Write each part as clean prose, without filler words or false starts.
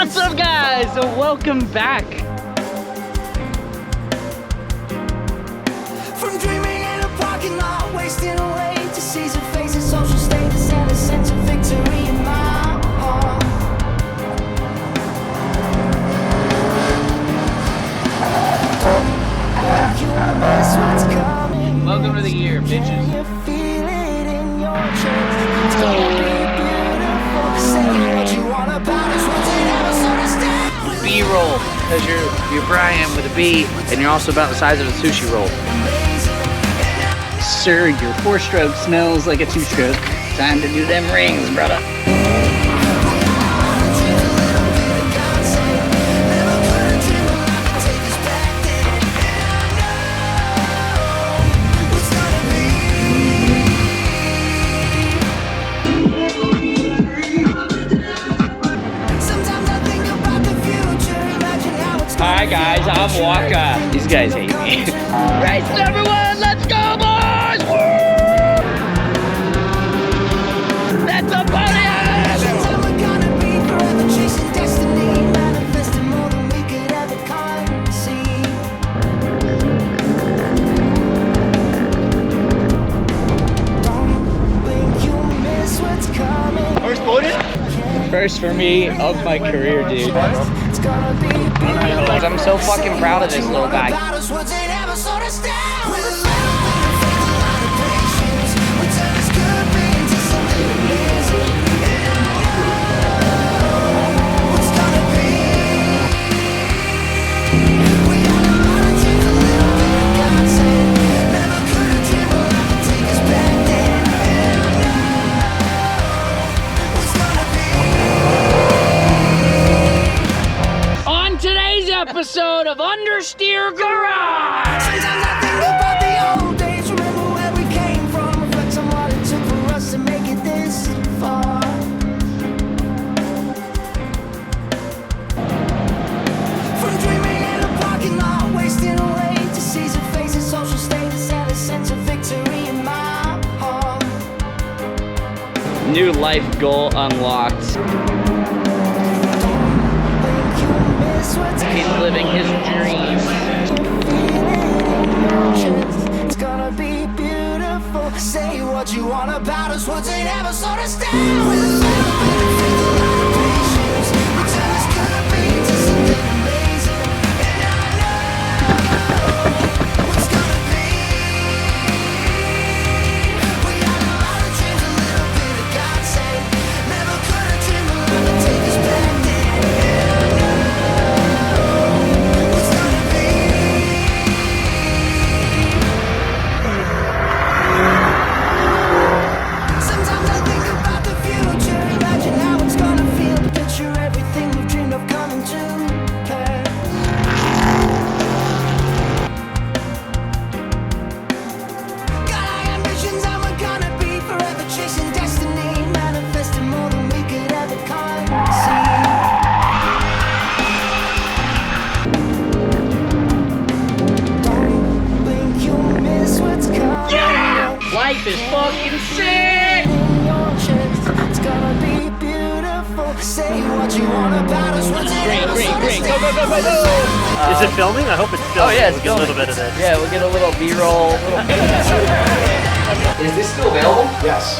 What's up, guys? Welcome back. From dreaming in a parking lot, wasting away to seize a face of social status and a sense of victory in my heart. You miss what's coming. Welcome to the year, bitches. Can you feel it in your chest? It's gonna be beautiful. Say what you want about us, what's it ever so to stand? B-roll, because you're Brian with a B, and you're also about the size of a sushi roll. Sir, your 4-stroke smells like a 2-stroke. Time to do them rings, brother. Hi guys, I'm Waka. These guys hate me. Race everyone, let's go boys! Woo! That's a party! First voted? First for me of my career, dude. I'm so fucking proud of this little guy. Episode of Understeer Garage. Sometimes I think about the old days, remember where we came from, reflect on what it took for us to make it this far. From dreaming in a parking lot, wasting away to seize a face of social status and a sense of victory in my heart. New life goal unlocked. He's living his dreams. It's gonna be beautiful. Say what you want about us, what's it ever sort of stand? With a little bit of faith, a lot of patience. Return is gonna be to something amazing. And I know what's gonna be. We got a lot of dreams, a little bit of godsend. Never could have dreamed of love to take us back then. Life is fucking sick! It's gonna be beautiful. Say what you want about us. Great. Go. Is it filming? I hope it's filming. Oh yeah, it's we'll filming. get a little bit of this. Yeah, we'll get a little B-roll. Is this still available? Yes.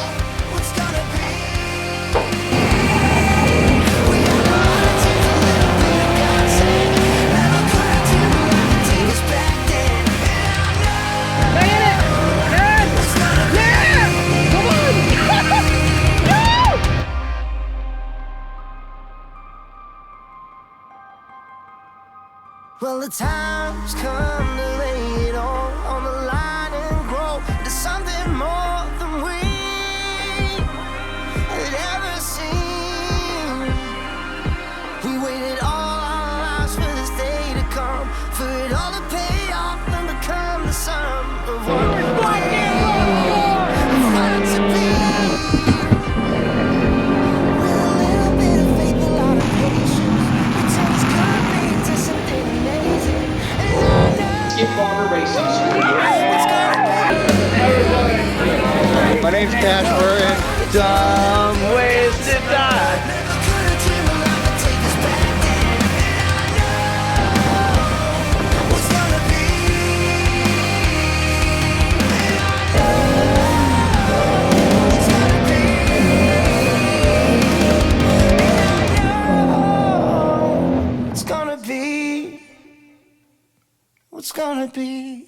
Well, the time's come to lay it all on the line and grow to something more than we had ever seen. We waited all our lives for this day to come, for it all to pay off and become the sum of what we wanted to be. With a little bit of faith, a lot of patience, it turns good to something amazing. Skip Barber Racing. My name's Casper and Dumb ways to die. Never could have dreamed of love would take us back. gonna be